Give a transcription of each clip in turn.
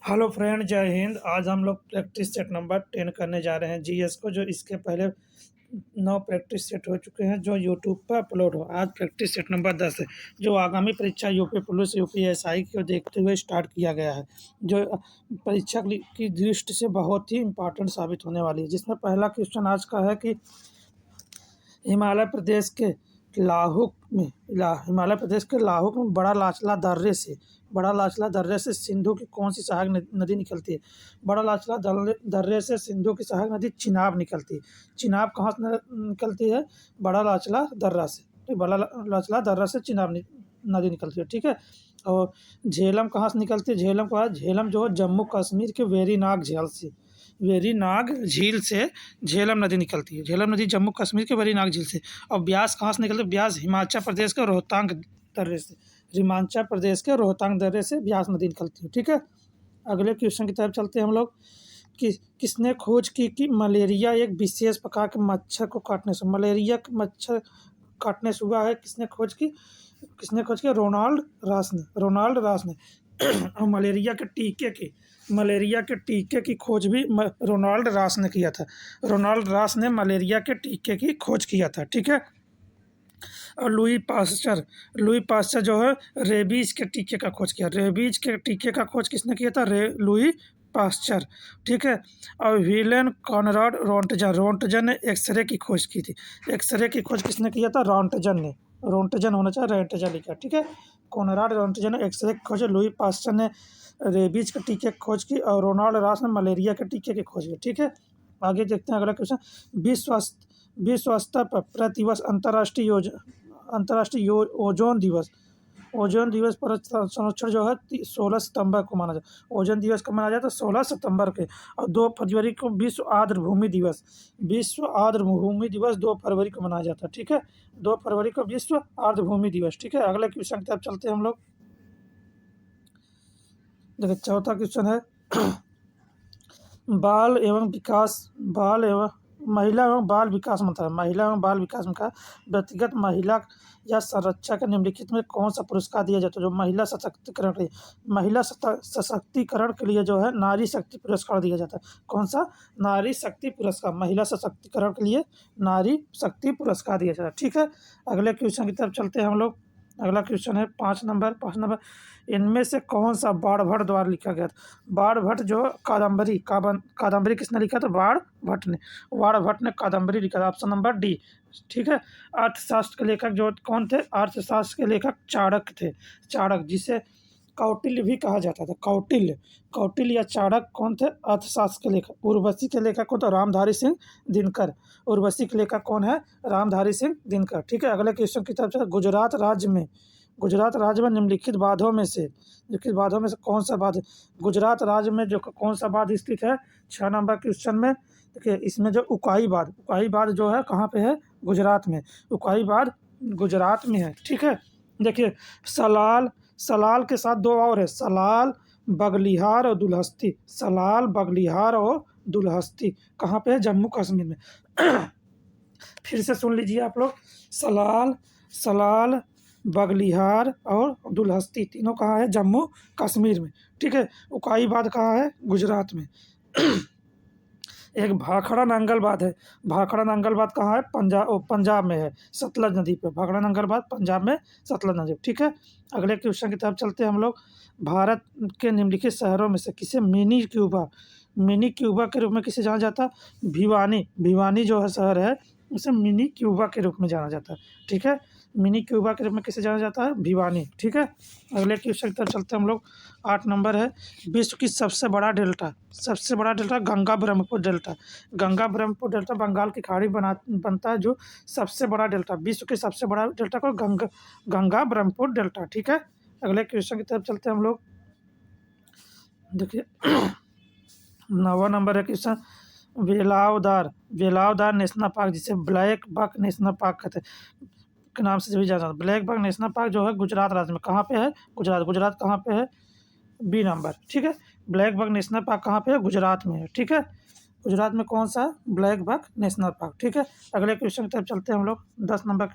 Hello friend, जय हिंद। आज हम लोग प्रैक्टिस सेट नंबर 10 करने जा रहे हैं जीएस को। जो इसके पहले 9 प्रैक्टिस सेट हो चुके हैं जो यूट्यूब पर अपलोड हो। आज प्रैक्टिस सेट नंबर 10 है जो आगामी परीक्षा यूपी पुलिस यूपीएसआई को देखते हुए स्टार्ट किया गया है, जो परीक्षा की दृष्टि से बहुत ही इम्पोर्टेंट साबित होने वाली है। जिसमें पहला क्वेश्चन आज का है कि हिमालय प्रदेश के हिमालय प्रदेश के लाहुक में बड़ा लाचला दर्रे से सिंधु की कौन सी सहायक नदी निकलती है। बड़ा लाचला दर्रे से सिंधु की सहायक नदी चिनाब निकलती है। चिनाब कहाँ से निकलती है? बड़ा लाचला दर्रा से। तो बड़ा लाचला दर्रा से चिनाब नदी निकलती है, ठीक है। और झेलम कहाँ से निकलती है? झेलम जो है जम्मू कश्मीर के वेरीनाग झील से झेलम नदी निकलती है। झेलम नदी जम्मू कश्मीर के वेरीनाग झील से। और ब्यास कहाँ से निकलती है? ब्यास हिमाचल प्रदेश के रोहतांग दर्रे से ब्यास नदी निकलती है, ठीक है। अगले क्वेश्चन की तरफ चलते हैं हम लोग कि किसने खोज की कि मलेरिया एक विशेष प्रकार के मच्छर को काटने से मच्छर काटने से हुआ है। किसने खोज की? रोनाल्ड रास ने। और मलेरिया के टीके की खोज भी रोनाल्ड रास ने किया था। रोनाल्ड रास ने मलेरिया के टीके की खोज किया था, ठीक है। और लुई पास्चर जो है रेबीज के टीके का खोज किया। रेबीज के टीके का खोज किसने किया था? लुई पास्चर, ठीक है। और विलेन कॉनराड रोंटजन ने एक्सरे की खोज की थी। एक्सरे की खोज किसने किया था? रोंटजन होना चाहिए, रेंटजन लिखा, ठीक है। कॉनराड रोंटजन ने एक्सरे की खोज, लुई पास्चर ने रेबीज के टीके की खोज की और रोनाल्ड रास ने मलेरिया के टीके की खोज की, ठीक है। आगे देखते हैं अगला क्वेश्चन। विश्व स्तर पर प्रतिवर्ष अंतर्राष्ट्रीय ओजोन दिवस पर संरक्षण जो है 16 सितंबर को माना जाए। ओजोन दिवस कब मनाया जाता है? 16 सितंबर के। और 2 फरवरी को विश्व आर्द्र भूमि दिवस 2 फरवरी को मनाया जाता है, ठीक है। 2 फरवरी को विश्व आर्द्र भूमि दिवस, ठीक है। अगले क्वेश्चन की तरफ चलते हैं हम लोग। देखिए चौथा क्वेश्चन है महिला एवं बाल विकास मंत्रालय व्यक्तिगत महिला या संरक्षा के निम्नलिखित में कौन सा पुरस्कार दिया जाता है? जो महिला सशक्तिकरण के लिए जो है नारी शक्ति पुरस्कार दिया जाता है। कौन सा? नारी शक्ति पुरस्कार। महिला सशक्तिकरण के लिए नारी शक्ति पुरस्कार दिया जाता है, ठीक है। अगले क्वेश्चन की तरफ चलते हैं हम लोग। अगला क्वेश्चन है 5 नंबर। इनमें से कौन सा बाणभट्ट द्वारा लिखा गया था? बाणभट्ट जो कादम्बरी किसने लिखा था? बाणभट्ट ने कादम्बरी लिखा था। ऑप्शन नंबर डी, ठीक है। अर्थशास्त्र के लेखक जो कौन थे? अर्थशास्त्र के लेखक चाणक्य थे। चाणक्य, जिसे कौटिल्य भी कहा जाता था। कौटिल्य या चाणक्य कौन थे? अर्थशास्त्र के लेखक। उर्वशी के लेखक कौन? तो रामधारी सिंह दिनकर। उर्वशी के लेखक कौन है? रामधारी सिंह दिनकर, ठीक है। अगले क्वेश्चन की तरफ से गुजरात राज्य में निम्नलिखित बांधों में से कौन सा बांध? गुजरात राज्य में जो कौन सा बांध स्थित है? 6 नंबर क्वेश्चन में देखिए, इसमें जो उकाई बांध जो है कहाँ पे है? गुजरात में। उकाई बांध गुजरात में है, ठीक है। देखिए सलाल के साथ 2 और है, सलाल बगलिहार और दुल्हस्ती कहाँ पे है? जम्मू कश्मीर में। फिर से सुन लीजिए आप लोग। सलाल बगलिहार और दुल्हस्ती तीनों कहाँ है? जम्मू कश्मीर में, ठीक है। उकाई बांध कहाँ है? गुजरात में। एक भाखड़ा नंगल बांध है। भाखड़ा नंगल बांध कहाँ है? पंजाब में है, सतलज नदी पे। भाखड़ा नंगल बांध पंजाब में, सतलज नदी, ठीक है। अगले क्वेश्चन की तरफ चलते हैं हम लोग। भारत के निम्नलिखित शहरों में से किसे मिनी क्यूबा के रूप में किसे जाना जाता है? भिवानी जो है शहर है, उसे मिनी क्यूबा के रूप में जाना जाता है, ठीक है। मिनी क्यूबा के रूप में किसे जाना जाता है? भिवानी, ठीक है। अगले क्वेश्चन की तरफ चलते हैं हम लोग। 8 नंबर है। विश्व की सबसे बड़ा डेल्टा गंगा ब्रह्मपुत्र डेल्टा बंगाल की खाड़ी बनता है। जो सबसे बड़ा डेल्टा, विश्व के सबसे बड़ा डेल्टा को गंगा ब्रह्मपुत्र डेल्टा, ठीक है। अगले क्वेश्चन की तरफ चलते हैं हम लोग। देखिए 9वां नंबर है क्वेश्चन। वेलावदार नेशनल पार्क, जिसे ब्लैक बक नेशनल पार्क कहते हैं के नाम से भी जाना जाता है। ब्लैक बक नेशनल पार्क जो है गुजरात राज्य में। कहाँ पे है? गुजरात कहाँ पे है? बी नंबर, ठीक है। ब्लैक बक नेशनल पार्क कहाँ पे है? गुजरात में है, ठीक है। गुजरात में कौन सा? ब्लैक बक नेशनल पार्क, ठीक है। अगले क्वेश्चन की तरफ चलते हैं हम लोग। 10 नंबर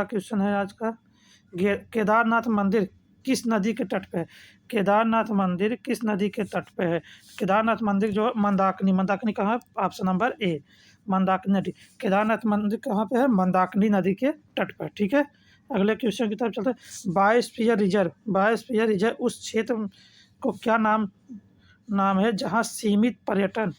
क्वेश्चन है आज का। केदारनाथ मंदिर किस नदी के तट पे है? केदारनाथ मंदिर किस नदी के तट पे है? केदारनाथ मंदिर जो है मंदाकिनी, मंदाकिनी कहाँ है? ऑप्शन नंबर ए मंदाकिनी नदी। केदारनाथ मंदिर कहाँ पे है? मंदाकिनी नदी के तट पर। ठीक है, अगले क्वेश्चन की तरफ चलते हैं। बायोस्फीयर रिजर्व, बायोस्फीयर रिजर्व उस क्षेत्र को क्या नाम नाम है जहाँ सीमित पर्यटन,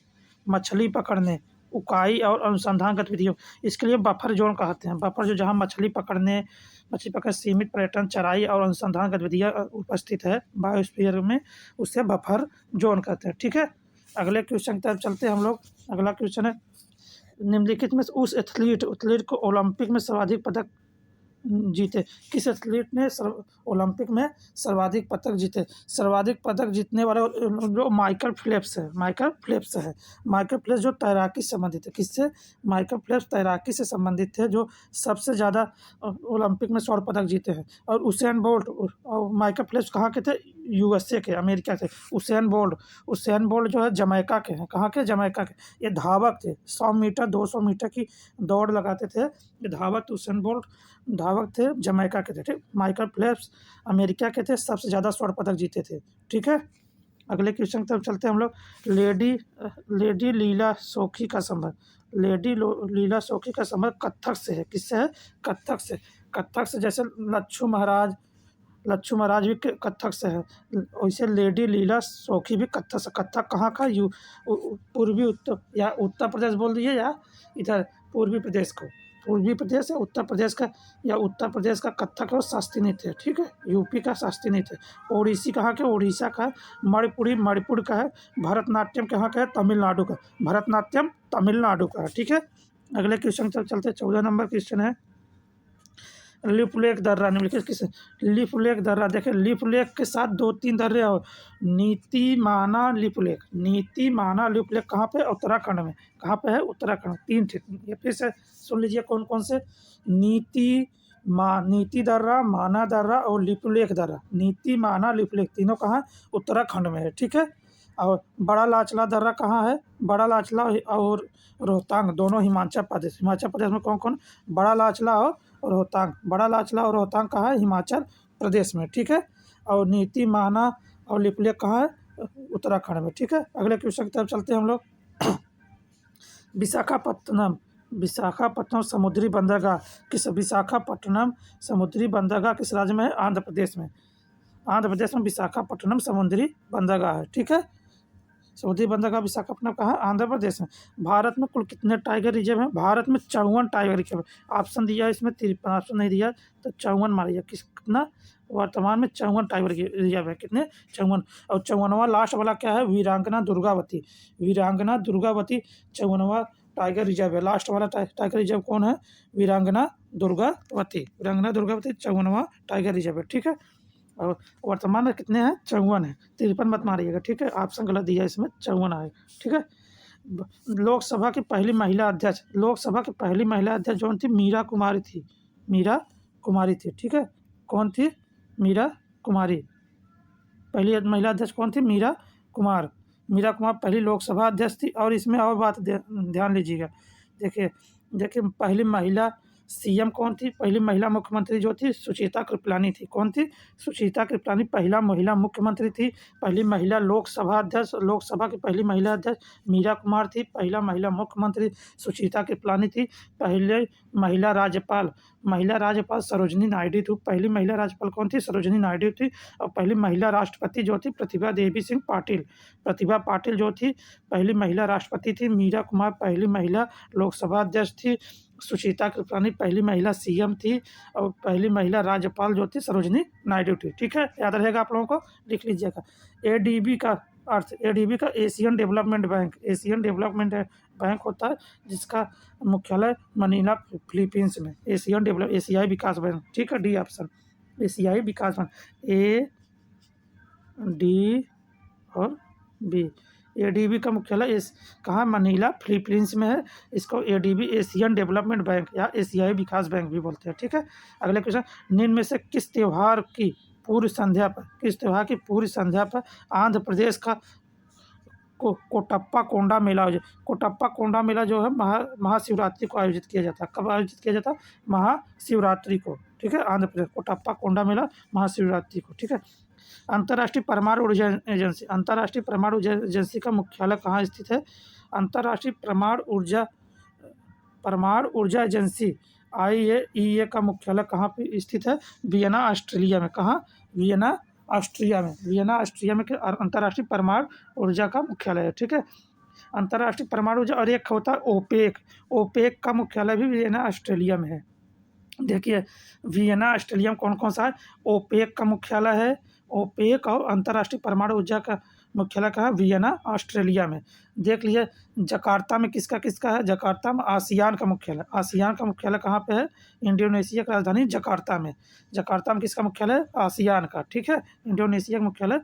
मछली पकड़ने, उकाई और अनुसंधान गतिविधियों, इसके लिए बफर जोन कहते हैं। बफर जो जहाँ मछली पकड़ सीमित पर्यटन, चराई और अनुसंधान गतिविधियाँ उपस्थित है बायोस्फीयर में, उसे बफर जोन कहते हैं। ठीक है, अगले क्वेश्चन की तरफ चलते हैं हम लोग। अगला क्वेश्चन है, निम्नलिखित में से उस एथलीट को ओलंपिक में सर्वाधिक पदक जीते, किस एथलीट ने ओलंपिक में सर्वाधिक पदक जीते? सर्वाधिक पदक जीतने वाला जो माइकल फेल्प्स है, माइकल फेल्प्स है। माइकल फेल्प्स जो तैराकी से संबंधित है, किससे? माइकल फेल्प्स तैराकी से संबंधित थे, जो सबसे ज़्यादा ओलंपिक में स्वर्ण पदक जीते हैं। और उसेन बोल्ट, और माइकल फेल्प्स कहाँ के थे? यूएसए के, अमेरिका के। उसेन बोल्ट जो है जमैका के हैं। कहाँ के? जमैका के। ये धावक थे, 100 मीटर 200 मीटर की दौड़ लगाते थे। ये धावक उसेन बोल्ट धावक थे, जमैका के थे। ठीक, माइकल फेल्प्स अमेरिका के थे, सबसे ज़्यादा स्वर्ण पदक जीते थे। ठीक है, अगले क्वेश्चन की तरफ चलते हैं हम लोग। लेडी लीला सोखी का संबंध, लीला सोखी का संबंध कथक से है। किससे है? कथक से। कथक से जैसे लच्छू महाराज भी कथक से है, वैसे लेडी लीला सोखी भी कथक से। कथक कहाँ का? पूर्वी उत्तर या उत्तर प्रदेश बोल दिए, या इधर पूर्वी प्रदेश को, पूर्वी प्रदेश या उत्तर प्रदेश का, या उत्तर प्रदेश का कथक और शास्त्रीय नृत्य है। ठीक है, यूपी का शास्त्रीय नृत्य है। ओडिसी कहाँ के? उड़ीसा का है। मणिपुर का है। भरतनाट्यम कहाँ का है? तमिलनाडु का। भरतनाट्यम तमिलनाडु का है। ठीक है, अगले क्वेश्चन तक चलते हैं। 14 नंबर क्वेश्चन है, लिप लेक दर्रा निम्नलिखित किस? लिप लेक दर्रा, देखिए लिप लेक के साथ 2-3 दर्रे और नीतिमाना लिप लेक कहाँ पे? उत्तराखंड में। कहाँ पे है? उत्तराखंड। 3 थे, ये फिर से सुन लीजिए कौन कौन से। नीति दर्रा, माना दर्रा और लिप लेक दर्रा। नीति, माना, लिप लेक तीनों कहाँ? उत्तराखंड में है। ठीक है, और बड़ा लाचला दर्रा कहाँ है? बड़ा लाचला और रोहतांग दोनों हिमाचल प्रदेश में। कौन कौन? बड़ा लाचला और रोहतांग। बड़ा लाचला और रोहतांग कहाँ है? हिमाचल प्रदेश में। ठीक है, और नीति, माना और लिप लेक कहाँ है? उत्तराखंड में। ठीक है, अगले क्वेश्चन की तरफ चलते हैं हम लोग। विशाखापट्टनम समुद्री बंदरगाह विशाखापट्टनम समुद्री बंदरगाह किस राज्य में है? आंध्र प्रदेश में। आंध्र प्रदेश में विशाखापट्टनम समुद्री बंदरगाह है। ठीक है, समुद्री बंदरगाह विशाखापट्टनम कहाँ? आंध्र प्रदेश में। भारत में कुल कितने टाइगर रिजर्व हैं? भारत में 54 टाइगर रिजर्व है। ऑप्शन दिया है इसमें 53, ऑप्शन नहीं दिया तो 54 मारिए। कितना? वर्तमान में 54 टाइगर रिजर्व है। कितने? 54। और 54वां लास्ट वाला क्या है? वीरांगना दुर्गावती 54वां टाइगर रिजर्व है। लास्ट वाला टाइगर रिजर्व कौन है? वीरांगना दुर्गावती 54वां टाइगर रिजर्व है। ठीक है, और वर्तमान में कितने हैं? 54 है। 53 मत मारिएगा। ठीक है, ऑप्शन गलत दिया है इसमें, 54 है। ठीक है, लोकसभा की पहली महिला अध्यक्ष जो थी मीरा कुमारी थी। ठीक है, कौन थी? मीरा कुमारी। पहली महिला अध्यक्ष कौन थी? मीरा कुमार पहली लोकसभा अध्यक्ष थी। और इसमें और बात ध्यान लीजिएगा, देखिए पहली महिला सीएम कौन थी? पहली महिला मुख्यमंत्री जो थी सुचेता कृपलानी थी। कौन थी? सुचेता कृपलानी पहला महिला मुख्यमंत्री थी। पहली महिला लोकसभा की पहली महिला अध्यक्ष मीरा कुमार थी। पहला महिला मुख्यमंत्री सुचेता कृपलानी थी। पहले महिला राज्यपाल सरोजिनी नायडू थी। पहली महिला राज्यपाल कौन थी? सरोजिनी नायडू थी। और पहली महिला राष्ट्रपति जो थी प्रतिभा पाटिल जो थी पहली महिला राष्ट्रपति थी। मीरा कुमार पहली महिला लोकसभा अध्यक्ष थी। सुचेता कृपलानी पहली महिला सीएम थी। और पहली महिला राज्यपाल जो थी सरोजिनी नायडू थी। ठीक है, याद रहेगा आप लोगों को, लिख लीजिएगा। एडीबी का एशियन डेवलपमेंट बैंक होता है, जिसका मुख्यालय मनीला फिलीपींस में। एशियाई विकास बैंक। ठीक है, डी ऑप्शन, एशियाई विकास बैंक। ए डी और बी। एडीबी का मुख्यालय कहाँ? मनीला फिलीपींस में है। इसको एडीबी एशियन डेवलपमेंट बैंक या एशियाई विकास बैंक भी बोलते हैं। ठीक है, अगले क्वेश्चन, निम्न में से किस त्योहार की पूर्व संध्या पर आंध्र प्रदेश का कोटप्पा कोंडा मेला जो है महाशिवरात्रि को आयोजित किया जाता है। कब आयोजित किया जाता है? महाशिवरात्रि को। ठीक है, आंध्र प्रदेश, कोटप्पा कोंडा मेला महाशिवरात्रि को, ठीक है। अंतर्राष्ट्रीय परमाणु ऊर्जा एजेंसी, अंतर्राष्ट्रीय परमाणु एजेंसी का मुख्यालय कहाँ स्थित है? अंतर्राष्ट्रीय परमाणु ऊर्जा एजेंसी IAEA का मुख्यालय कहाँ पे स्थित है? वियना, ऑस्ट्रेलिया में। कहाँ? वियना, ऑस्ट्रिया में। वियना, ऑस्ट्रिया में अंतर्राष्ट्रीय परमाणु ऊर्जा का मुख्यालय है, ठीक है। अंतर्राष्ट्रीय परमाणु ऊर्जा, और एक होता है ओपेक, ओपेक का मुख्यालय भी वियना, ऑस्ट्रेलिया में है। देखिए वियना, ऑस्ट्रेलिया में कौन कौन सा है? ओपेक का मुख्यालय है, ओपेक, और अंतर्राष्ट्रीय परमाणु ऊर्जा का मुख्यालय कहाँ है? वियना, ऑस्ट्रेलिया में। देख लीजिए जकार्ता में किसका किसका है? जकार्ता में आसियान का मुख्यालय, आसियान का मुख्यालय कहाँ पे है? इंडोनेशिया की राजधानी जकार्ता में। जकार्ता में किसका मुख्यालय है? आसियान का, ठीक है। इंडोनेशिया का मुख्यालय,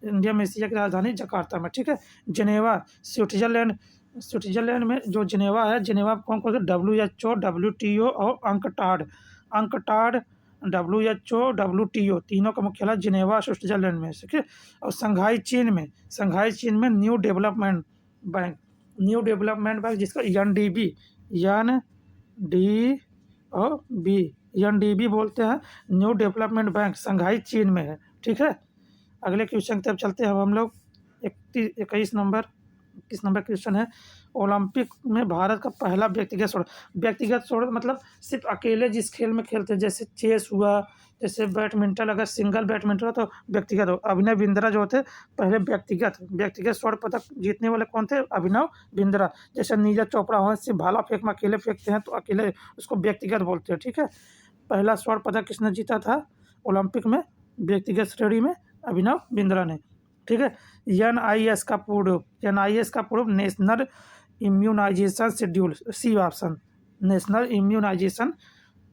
इंडोनेशिया की राजधानी जकार्ता में, ठीक है। जिनेवा, स्विट्जरलैंड, स्विट्जरलैंड में जो जिनेवा है, जिनेवा कौन कौन से? WHO, WTO और अंकटाड, अंकटाड, WHO, WTO तीनों का मुख्यालय जिनेवा, स्विट्जरलैंड में, ठीक है। और शंघाई चीन में, शंघाई चीन में new development bank, new development bank जिसका NDB, NDB बोलते हैं, न्यू डेवलपमेंट बैंक, शंघाई चीन में है, ठीक है। अगले क्वेश्चन की तरफ चलते हैं हम लोग। 21 नंबर, 21 नंबर क्वेश्चन है, ओलंपिक में भारत का पहला व्यक्तिगत स्वर्ण, व्यक्तिगत स्वर्ण मतलब सिर्फ अकेले जिस खेल में खेलते हैं, जैसे चेस हुआ, जैसे बैडमिंटन, अगर सिंगल बैडमिंटन हो तो व्यक्तिगत हो। अभिनव बिंद्रा जो थे पहले व्यक्तिगत स्वर्ण पदक जीतने वाले कौन थे? अभिनव बिंद्रा। जैसे नीरज चोपड़ा हो, सिर्फ भाला फेंक में अकेले फेंकते हैं तो अकेले उसको व्यक्तिगत बोलते हैं, ठीक है। पहला स्वर्ण पदक किसने जीता था ओलंपिक में व्यक्तिगत श्रेणी में? अभिनव बिंद्रा ने, ठीक है। NIS का पूर्ण रूप, NIS का पूर्ण रूप national immunisation schedule, C option, national immunisation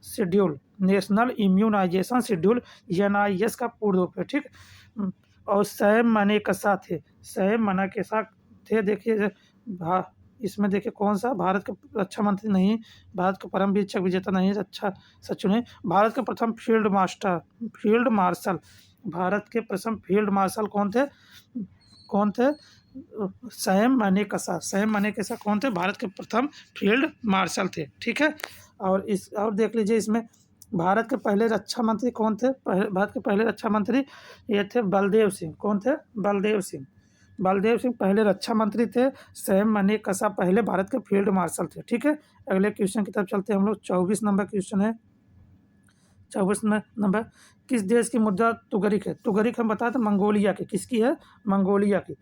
schedule, national immunisation schedule NIS का पूर्ण रूप है, ठीक। और सैम मानेकशा थे, सैम मानेकशा थे। देखिए इसमें देखिए कौन सा? भारत के रक्षा मंत्री नहीं, भारत के परम वीर चक्र विजेता नहीं, अच्छा सचिव नहीं, भारत के प्रथम फील्ड मार्शल, भारत के प्रथम फील्ड मार्शल कौन थे? कौन थे? सैम मानेकशा, सैम मानेकशा कौन थे? भारत के प्रथम फील्ड मार्शल थे, ठीक है। और देख लीजिए इसमें भारत के पहले रक्षा मंत्री कौन थे? भारत के पहले रक्षा मंत्री ये थे बलदेव सिंह। कौन थे? बलदेव सिंह, बलदेव सिंह पहले रक्षा मंत्री थे। सैम मानेकशा पहले भारत के फील्ड मार्शल थे, ठीक है। अगले क्वेश्चन की तरफ चलते हैं हम लोग। 24 नंबर क्वेश्चन है, 24 नंबर, किस देश की मुद्रा तुगरिक है? तुगरिक हम बताते हैं मंगोलिया की, किसकी है? मंगोलिया की।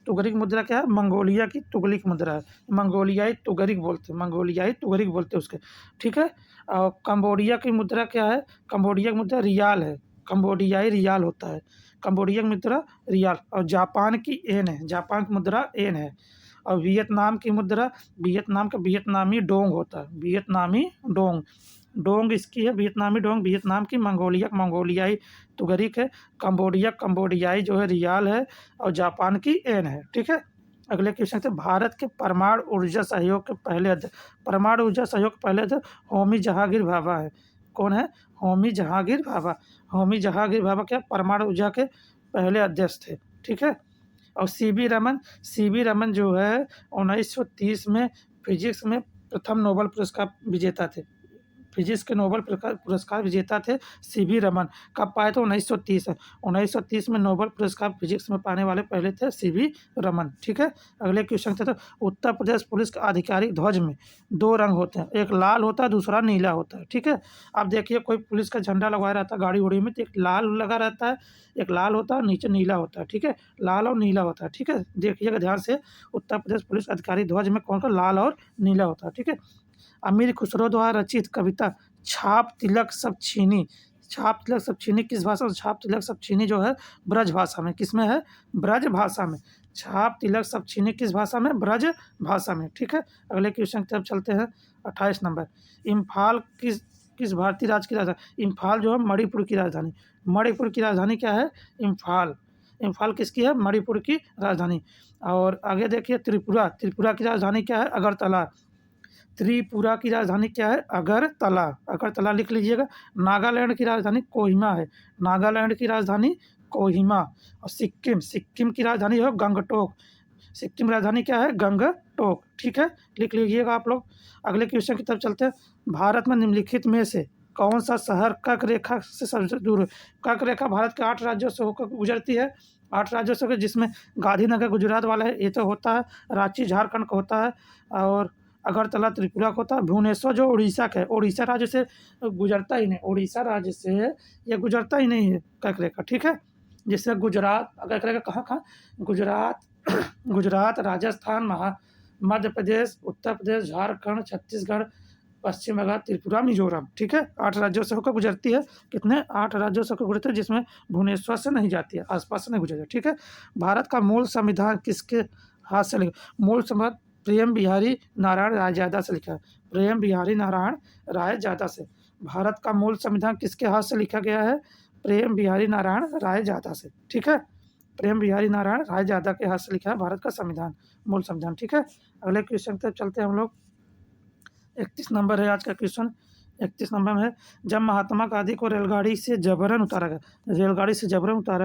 तुगरिक मुद्रा क्या है? मंगोलिया की तुगरिक मुद्रा है, मंगोलियाई तुगरिक बोलते हैं, मंगोलियाई तुगरिक बोलते हैं उसके, ठीक है। और कंबोडिया की मुद्रा क्या है? कंबोडिया की मुद्रा रियाल है, कंबोडियाई रियाल होता है, कंबोडिया की मुद्रा रियाल। और जापान की येन है, जापान की मुद्रा येन है। और वियतनाम की मुद्रा, वियतनाम का वियतनामी डोंग होता है, वियतनामी डोंग, डोंग इसकी है वियतनामी डोंग, वियतनाम की। मंगोलियाई तुगरिक है, कंबोडियाई जो है रियाल है, और जापान की येन है, ठीक है। अगले क्वेश्चन से, भारत के परमाणु ऊर्जा सहयोग के पहले अध्यक्ष, परमाणु ऊर्जा सहयोग के पहले अध्यक्ष होमी जहांगीर भाभा है। कौन है? होमी जहांगीर भाभा। होमी जहांगीर भाभा क्या परमाणु ऊर्जा के पहले अध्यक्ष थे, ठीक है। और सीवी रमन जो है 1930 में फिजिक्स में प्रथम नोबेल पुरस्कार विजेता थे, फिजिक्स के नोबेल पुरस्कार विजेता थे सीवी रमन। कब पाए थे? 1930 है, 1930 में नोबेल पुरस्कार फिजिक्स में पाने वाले पहले थे सीवी रमन, ठीक है। अगले क्वेश्चन थे, तो उत्तर प्रदेश पुलिस के आधिकारिक ध्वज में 2 रंग होते हैं, एक लाल होता है, दूसरा नीला होता है, ठीक है। आप देखिए कोई पुलिस का झंडा लगवाया रहता है गाड़ी उड़ी में, तो एक लाल लगा रहता है, एक लाल होता है, नीचे नीला होता है, ठीक है, लाल और नीला होता है, ठीक है। देखिएगा ध्यान से, उत्तर प्रदेश पुलिस आधिकारिक ध्वज में कौन सा लाल और नीला होता है, ठीक है। अमीर खुसरो द्वारा रचित कविता छाप तिलक सब छीनी, छाप तिलक सब छीनी किस भाषा में? छाप तिलक सब छीनी जो है ब्रज भाषा में, किसमें है? ब्रज भाषा में। छाप तिलक सब छीनी किस भाषा में? ब्रज भाषा में, ठीक है। अगले क्वेश्चन की तरफ चलते हैं। 28 नंबर, इम्फाल किस भारतीय राज्य की राजधानी? इम्फाल जो है मणिपुर की राजधानी, मणिपुर की राजधानी क्या है? इम्फाल। इम्फाल किसकी है? मणिपुर की राजधानी। और आगे देखिए त्रिपुरा, त्रिपुरा की राजधानी क्या है? अगरतला। त्रिपुरा की राजधानी क्या है? अगरतला, अगरतला लिख लीजिएगा। नागालैंड की राजधानी कोहिमा है, नागालैंड की राजधानी कोहिमा। और सिक्किम की राजधानी है गंगटोक, सिक्किम राजधानी क्या है? गंगटोक, ठीक है, लिख लीजिएगा आप लोग। अगले क्वेश्चन की तरफ चलते हैं। भारत में निम्नलिखित में से कौन सा शहर कर्क रेखा से सबसे दूर है? कर्क रेखा भारत के 8 राज्यों से होकर गुजरती है, 8 राज्यों से होकर, जिसमें गांधीनगर गुजरात वाला है, ये तो होता है, रांची झारखंड का होता है, और अगरतला त्रिपुरा का होता है, भुवनेश्वर जो उड़ीसा का है, उड़ीसा राज्य से गुजरता ही नहीं, उड़ीसा राज्य से ये गुजरता ही नहीं है कर्क रेखा, ठीक है। जिससे गुजरात कर्क रेखा कहाँ-कहाँ, गुजरात गुजरात, राजस्थान, मध्य प्रदेश, उत्तर प्रदेश, झारखंड, छत्तीसगढ़, पश्चिम बंगाल, त्रिपुरा, मिजोरम, ठीक है। 8 राज्यों से होकर गुजरती है, कितने 8 राज्यों से होकर गुजरती है, जिसमें भुवनेश्वर से नहीं जाती है, आसपास से नहीं गुजरती, ठीक है। भारत का मूल संविधान किसके हाथ से लिखा? मूल संविधान प्रेम बिहारी नारायण रायजादा से लिखा है, प्रेम बिहारी नारायण रायजादा से। भारत का मूल संविधान किसके हाथ से लिखा गया है? प्रेम बिहारी नारायण रायजादा से, ठीक है। प्रेम बिहारी नारायण रायजादा के हाथ से लिखा है भारत का संविधान, मूल संविधान, ठीक है। अगले क्वेश्चन की तरफ चलते हैं हम लोग। 31 नंबर है आज का क्वेश्चन। 31 नंबर में है, जब महात्मा गांधी को रेलगाड़ी से जबरन उतारा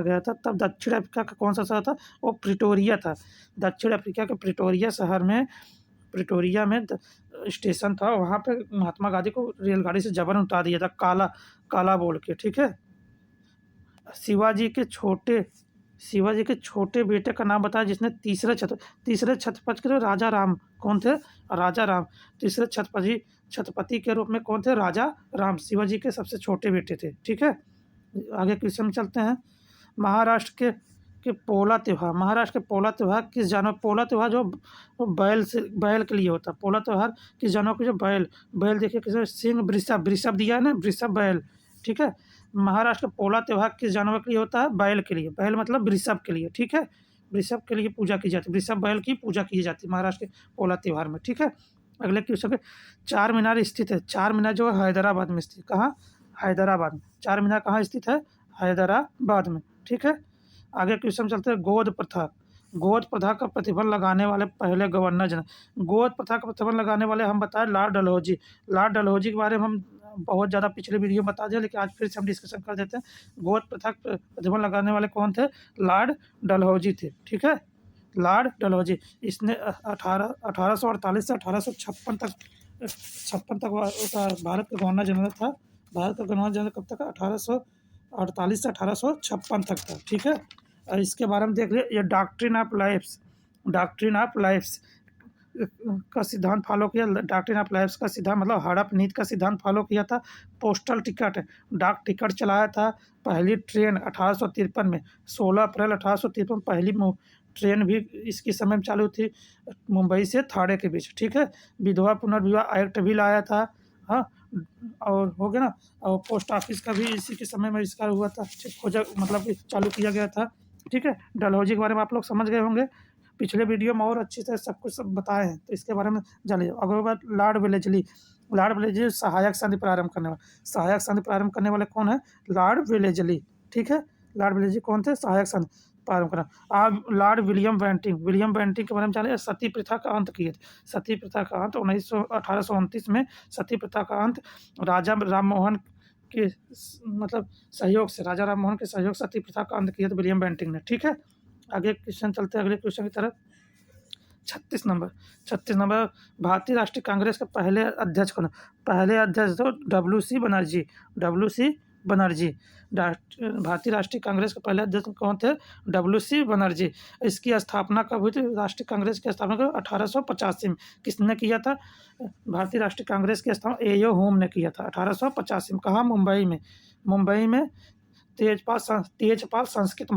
गया था, तब दक्षिण अफ्रीका का कौन सा शहर था? वो प्रिटोरिया था। दक्षिण अफ्रीका के प्रिटोरिया शहर में, प्रिटोरिया में स्टेशन था, वहाँ पे महात्मा गांधी को रेलगाड़ी से जबरन उतार दिया था, काला बोल के, ठीक है। शिवाजी के छोटे बेटे का नाम बताया जिसने तीसरे छत्रपति के राजा राम कौन थे? राजा राम। तीसरे छत्रपति के रूप में कौन थे? राजा राम, शिवाजी के सबसे छोटे बेटे थे, ठीक है। आगे क्वेश्चन में चलते हैं। महाराष्ट्र के पोला त्यौहार किस जानवर? पोला त्यौहार जो बैल के लिए होता है, पोला त्यौहार किस जानवर के? जो बैल देखिए किसने सिंह, वृषभ दिया है ना, वृषभ बैल, ठीक है। महाराष्ट्र का पोला त्यौहार किस जानवर के लिए होता है? बैल के लिए, बैल मतलब वृषभ के लिए, ठीक है। वृषभ के लिए पूजा की जाती है, वृषभ बैल की पूजा की जाती है महाराष्ट्र के पोला त्यौहार में, ठीक है। अगले क्वेश्चन पे, चार मीनार स्थित है, चार मीनार जो है हैदराबाद में स्थित, कहाँ? हैदराबाद में। चार मीनार कहाँ स्थित है? हैदराबाद में, ठीक है। आगे क्वेश्चन चलते हैं। गोद प्रथा का प्रतिबंध लगाने वाले पहले गवर्नर जनरल। गोद प्रथा का प्रतिबंध लगाने वाले हम बताए लॉर्ड डलहौजी के बारे में हम बहुत ज़्यादा पिछले वीडियो में बता दिया, लेकिन आज फिर से हम डिस्कशन कर देते हैं। गोद प्रथा का प्रतिबंध लगाने वाले कौन थे? लॉर्ड डलहौजी थे, ठीक है। लॉर्ड डलहौजी, इसने 1848 से 1856 तक भारत का गवर्नर जनरल था। भारत का गवर्नर जनरल कब तक? 1848 से 1856 तक था, ठीक है। और इसके बारे में देख लिया, ये डॉक्ट्रिन ऑफ लाइफ्स का सिद्धांत फॉलो किया। डॉक्ट्रिन ऑफ लाइफ्स का सिद्धांत मतलब हड़प नीति का सिद्धांत फॉलो किया था। पोस्टल टिकट, डाक टिकट चलाया था। पहली ट्रेन 1853 में, 16 अप्रैल 1853 पहली ट्रेन भी इसके समय में चालू थी, मुंबई से थाने के बीच, ठीक है। विधवा पुनर्विवाह एक्ट भी लाया था, हाँ, और हो गया ना। और पोस्ट ऑफिस का भी इसी के समय में आविष्कार हुआ था, खोजा मतलब चालू किया गया था, ठीक है। डलहौजी के बारे में आप लोग समझ गए होंगे, पिछले वीडियो में और अच्छी से सब बताए हैं, तो इसके बारे में जानिए। अगली बात, लॉर्ड वेलेस्ली सहायक संधि प्रारंभ करने वाले कौन है? लॉर्ड वेलेस्ली, ठीक है। लॉर्ड वेलेस्ली कौन थे? सहायक संधि प्रारंभ करना। आप लॉर्ड विलियम बेंटिंक के बारे में जानिए। सती प्रथा का अंत किए थे। सती प्रथा का अंत 1829 में सती प्रथा का अंत राजा राम मोहन के मतलब सहयोग से, राजा राम मोहन के सहयोग सती प्रथा का अंत किया था विलियम बेंटिंक ने, ठीक है। आगे क्वेश्चन चलते हैं अगले क्वेश्चन की तरफ। 36 नंबर, भारतीय राष्ट्रीय कांग्रेस के पहले अध्यक्ष कौन? पहले अध्यक्ष तो WC बनर्जी। भारतीय राष्ट्रीय कांग्रेस के पहले अध्यक्ष कौन थे? WC बनर्जी। इसकी स्थापना कब हुई थी? राष्ट्रीय कांग्रेस की स्थापना 1885 में। किसने किया था? भारतीय राष्ट्रीय कांग्रेस की स्थापना A.O. होम ने किया था 1885 में। कहाँ? मुंबई में तेजपाल संस्कृत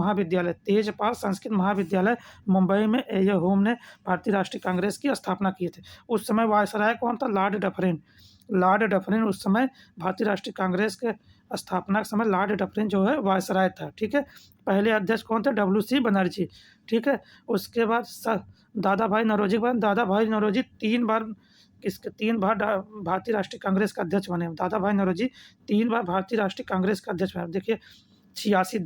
महाविद्यालय मुंबई में A.O. होम ने भारतीय राष्ट्रीय कांग्रेस की स्थापना किए थे। उस समय वायसराय कौन था? लॉर्ड डफरिन उस समय भारतीय राष्ट्रीय कांग्रेस के स्थापना के समय लॉर्ड डफरिन जो है वायसराय था, ठीक है। पहले अध्यक्ष कौन थे? WC बनर्जी, ठीक है। उसके बाद दादा भाई नौरोजी 3 बार भारतीय राष्ट्रीय कांग्रेस का अध्यक्ष बने। दादा भाई नौरोजी 3 बार भारतीय राष्ट्रीय कांग्रेस का अध्यक्ष बने। देखिए 86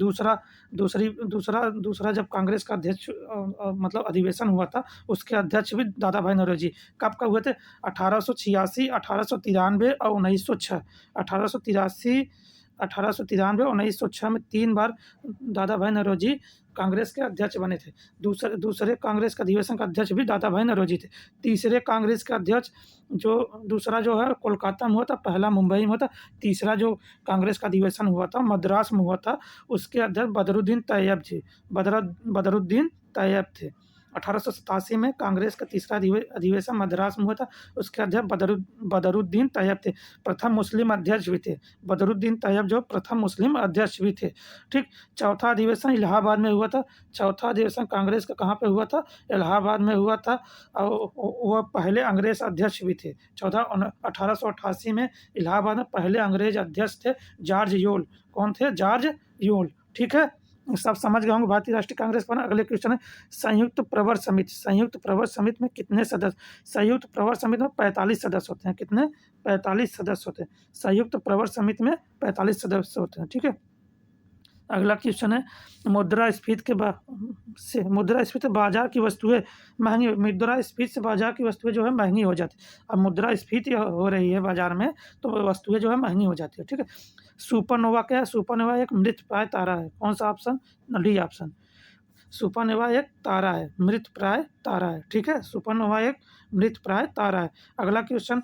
दूसरा जब कांग्रेस का अध्यक्ष मतलब अधिवेशन हुआ था, उसके अध्यक्ष भी दादा भाई नौरोजी कब हुए थे? 1886, 1893 और 1906। 1883, 1893 और 1906 में 3 बार दादा भाई नौरोजी कांग्रेस के अध्यक्ष बने थे। दूसरे कांग्रेस के अधिवेशन का अध्यक्ष भी दादा भाई नौरोजी थे। तीसरे कांग्रेस के अध्यक्ष दूसरा जो है कोलकाता में हुआ था, पहला मुंबई में हुआ था। तीसरा जो कांग्रेस का अधिवेशन हुआ था मद्रास में हुआ था, उसके अध्यक्ष बदरुद्दीन तैयब जी बदरुद्दीन तैयब थे। 1887 में कांग्रेस का तीसरा अधिवेशन मद्रास में हुआ था, उसके अध्यक्ष बदरुद्दीन तैयब थे। प्रथम मुस्लिम अध्यक्ष भी थे बदरुद्दीन तैयब, जो प्रथम मुस्लिम अध्यक्ष भी थे। ठीक। चौथा अधिवेशन इलाहाबाद में हुआ था। चौथा अधिवेशन कांग्रेस का कहाँ पे हुआ था? इलाहाबाद में हुआ था। और वह पहले अंग्रेज अध्यक्ष भी थे। 1888 में इलाहाबाद में पहले अंग्रेज अध्यक्ष थे जॉर्ज योल। कौन थे? जॉर्ज योल। ठीक है, सब समझ गए होंगे भारतीय राष्ट्रीय कांग्रेस पर। अगले क्वेश्चन है संयुक्त प्रवर समिति। संयुक्त प्रवर समिति में कितने सदस्य? संयुक्त प्रवर समिति में 45 सदस्य होते हैं। कितने? 45 सदस्य होते हैं। संयुक्त प्रवर समिति में 45 सदस्य होते हैं। ठीक है। अगला क्वेश्चन है मुद्रास्फीति से बाजार की वस्तुएं महंगी, मुद्रास्फीति से बाजार की वस्तुएं जो है महंगी हो जाती है। अब मुद्रास्फीति हो रही है बाजार में, तो वस्तुएं जो है महंगी हो जाती है। ठीक है। सुपरनोवा क्या है? सुपरनोवा एक मृतप्राय तारा है। कौन सा ऑप्शन? D option. सुपरनोवा एक तारा है, मृतप्राय तारा है। ठीक है, सुपरनोवा एक मृतप्राय तारा है। अगला क्वेश्चन,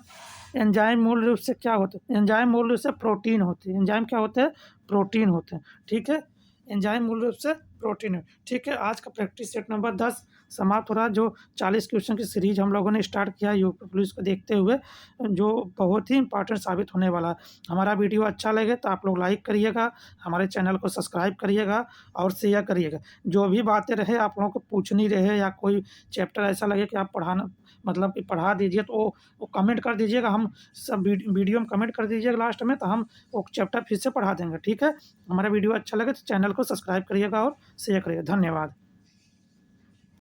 एंजाइम मूल रूप से क्या होते हैं? एंजाइम मूल रूप से प्रोटीन होते हैं। एंजाइम क्या होते हैं? प्रोटीन होते हैं। ठीक है, एंजाइम मूल रूप से प्रोटीन है। ठीक है, आज का प्रैक्टिस सेट नंबर 10 समाप्त हो रहा है। जो 40 क्वेश्चन की सीरीज हम लोगों ने स्टार्ट किया है यूपी पुलिस को देखते हुए, जो बहुत ही इंपॉर्टेंट साबित होने वाला है। हमारा वीडियो अच्छा लगे तो आप लोग लाइक करिएगा, हमारे चैनल को सब्सक्राइब करिएगा और शेयर करिएगा। जो भी बातें रहे आप लोगों को पूछनी रहे, या कोई चैप्टर ऐसा लगे कि आप पढ़ाना मतलब कि पढ़ा दीजिए, तो वो कमेंट कर दीजिएगा। हम सब वीडियो में कमेंट कर दीजिएगा लास्ट में, तो हम वो चैप्टर फिर से पढ़ा देंगे। ठीक है, हमारा वीडियो अच्छा लगे तो चैनल को सब्सक्राइब करिएगा और शेयर करिएगा। धन्यवाद।